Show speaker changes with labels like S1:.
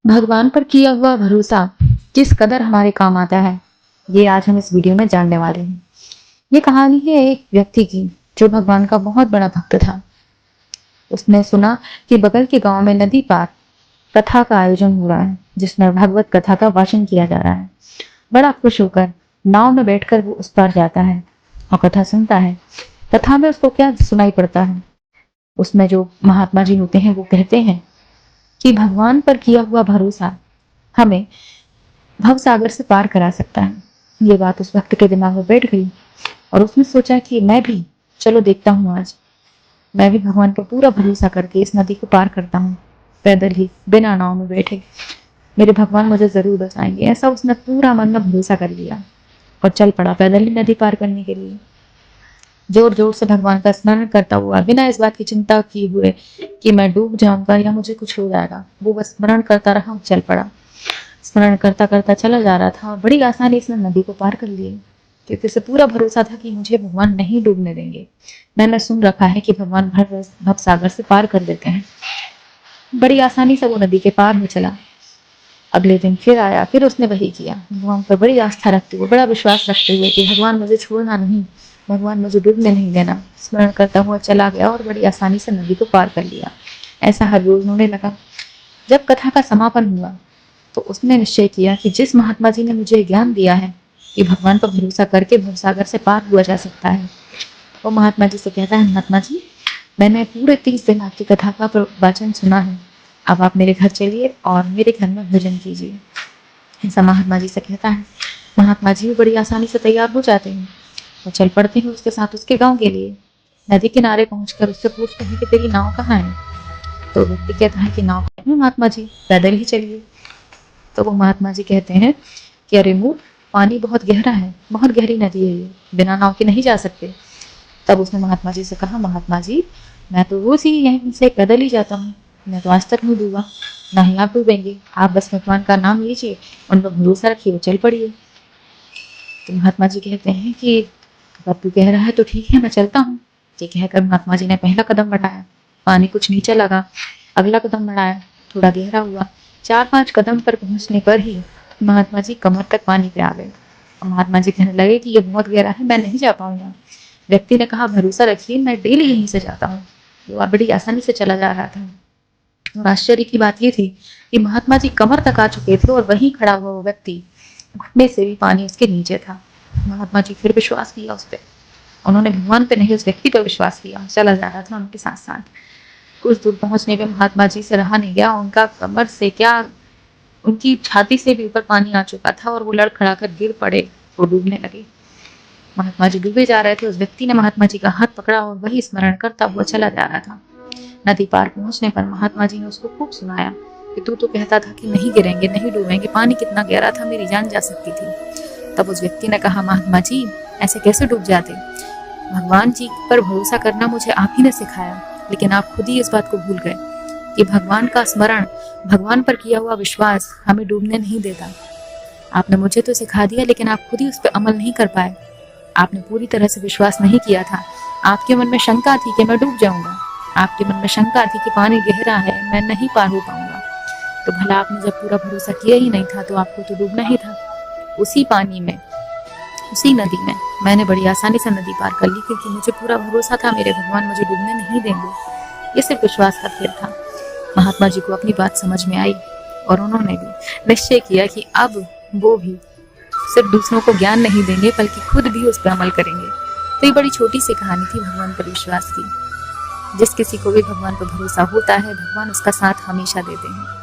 S1: भगवान पर किया हुआ भरोसा किस कदर हमारे काम आता है, ये आज हम इस वीडियो में जानने वाले हैं। ये कहानी है एक व्यक्ति की जो भगवान का बहुत बड़ा भक्त था। उसने सुना कि बगल के गांव में नदी पार कथा का आयोजन हो रहा है, जिसमें भगवत कथा का वाचन किया जा रहा है। बड़ा खुश होकर नाव में बैठकर वो उस पार जाता है और कथा सुनता है। कथा में उसको क्या सुनाई पड़ता है, उसमें जो महात्मा जी होते हैं वो कहते हैं कि भगवान पर किया हुआ भरोसा हमें भव सागर से पार करा सकता है। ये बात उस भक्त के दिमाग में बैठ गई और उसने सोचा कि मैं भी चलो देखता हूँ, आज मैं भी भगवान पर पूरा भरोसा करके इस नदी को पार करता हूँ, पैदल ही बिना नाव में बैठे। मेरे भगवान मुझे जरूर बचाएंगे। ऐसा उसने पूरा मन में भरोसा कर लिया और चल पड़ा पैदल ही नदी पार करने के लिए। जोर जोर से भगवान का स्मरण करता हुआ, बिना इस बात की चिंता किए हुए कि मैं डूब जाऊंगा या मुझे कुछ हो जाएगा, वो बस स्मरण करता रहा और चल पड़ा। स्मरण करता करता चला जा रहा था और बड़ी आसानी इसने नदी को पार कर लिए, क्योंकि इसे पूरा भरोसा था कि मुझे भगवान नहीं डूबने देंगे। मैंने सुन रखा है कि भगवान भव सागर से पार कर देते हैं। बड़ी आसानी से वो नदी के पार में चला। अगले दिन फिर आया, फिर उसने वही किया। भगवान पर बड़ी आस्था रखते हुए, बड़ा विश्वास रखते हुए कि भगवान मुझे छोड़ना नहीं, भगवान मुझे डूबने नहीं देना, स्मरण करता हुआ चला गया और बड़ी आसानी से नदी को पार कर लिया। ऐसा हर रोज होने लगा। जब कथा का समापन हुआ तो उसने निश्चय किया कि जिस महात्मा जी ने मुझे ज्ञान दिया है कि भगवान पर भरोसा करके भवसागर से पार हुआ जा सकता है, वो महात्मा जी से कहता है, महात्मा जी मैंने पूरे 30 दिन आपकी कथा का वाचन सुना है, अब आप मेरे घर चलिए और मेरे घर में भोजन कीजिए। ऐसा महात्मा जी से कहता है। महात्मा जी बड़ी आसानी से तैयार हो जाते हैं और चल पड़ते हैं उसके साथ उसके गांव के लिए। नदी किनारे पहुंचकर उससे पूछते हैं कि तेरी नाव कहाँ है। तो व्यक्ति कहता है कि नाव है महात्मा जी, पैदल ही चलिए। तो वो महात्मा जी कहते हैं कि अरे मूर्ख, पानी बहुत गहरा है, बहुत गहरी नदी है, ये बिना नाव के नहीं जा सकते। तब उसने महात्मा जी से कहा, महात्मा जी मैं तो रोज ही यहीं से पैदल ही जाता हूँ, मैं तो आज तक नहीं डूबा, ना ही आप डूबेंगे। आप बस भगवान का नाम लीजिए, उन पर भरोसा रखिए, वो चल पड़िए। तो महात्मा जी कहते हैं कि अगर तू कह रहा है तो ठीक है, मैं चलता हूँ। ये कहकर महात्मा जी ने पहला कदम बढ़ाया, पानी कुछ नीचे लगा। अगला कदम बढ़ाया, थोड़ा गहरा हुआ। 4-5 कदम पर पहुंचने पर ही महात्मा जी कमर तक पानी पे आ गए। और महात्मा जी कहने लगे कि ये बहुत गहरा है, मैं नहीं जा पाऊंगा। व्यक्ति ने कहा, भरोसा रखिए, मैं डेली यहीं से जाता हूँ। वो बड़ी आसानी से चला जा रहा था। और आश्चर्य की बात ये थी कि महात्मा जी कमर तक आ चुके थे और वहीं खड़ा हुआ वो व्यक्ति घुटने से भी पानी उसके नीचे था। महात्मा जी फिर विश्वास किया उस पर। उन्होंने भगवान पे नहीं, उस व्यक्ति पर विश्वास किया, चला जा रहा था उनके साथ साथ। कुछ दूर पहुंचने पे महात्मा जी से रहा नहीं गया, उनका कमर से क्या उनकी छाती से भी ऊपर पानी आ चुका था और वो लड़खड़ा कर गिर पड़े, वो डूबने लगे। महात्मा जी डूबे जा रहे थे। उस व्यक्ति ने महात्मा जी का हाथ पकड़ा और वही स्मरण करता हुआ चला जा रहा था। नदी पार पहुंचने पर महात्मा जी ने उसको खूब सुनाया कि तू तो कहता था कि नहीं गिरेंगे, नहीं डूबेंगे, पानी कितना गहरा था, मेरी जान जा सकती थी। तब उस व्यक्ति ने कहा, महात्मा जी ऐसे कैसे डूब जाते, भगवान जी पर भरोसा करना मुझे आप ही ने सिखाया, लेकिन आप खुद ही इस बात को भूल गए कि भगवान का स्मरण, भगवान पर किया हुआ विश्वास हमें डूबने नहीं देता। आपने मुझे तो सिखा दिया, लेकिन आप खुद ही उस पर अमल नहीं कर पाए। आपने पूरी तरह से विश्वास नहीं किया था। आपके मन में शंका थी कि मैं डूब जाऊंगा, आपके मन में शंका थी कि पानी गहरा है, मैं नहीं पार हो पाऊंगा। तो भला आपने जब पूरा भरोसा किया ही नहीं था तो आपको तो डूबना ही था। उसी पानी में, उसी नदी में मैंने बड़ी आसानी से नदी पार कर ली, क्योंकि मुझे पूरा भरोसा था मेरे भगवान मुझे डूबने नहीं देंगे। ये सिर्फ विश्वास का खेल था। महात्मा जी को अपनी बात समझ में आई और उन्होंने भी निश्चय किया कि अब वो भी सिर्फ दूसरों को ज्ञान नहीं देंगे, बल्कि खुद भी उस पर अमल करेंगे। तो ये बड़ी छोटी सी कहानी थी भगवान पर विश्वास की। जिस किसी को भी भगवान पर भरोसा होता है, भगवान उसका साथ हमेशा देते हैं।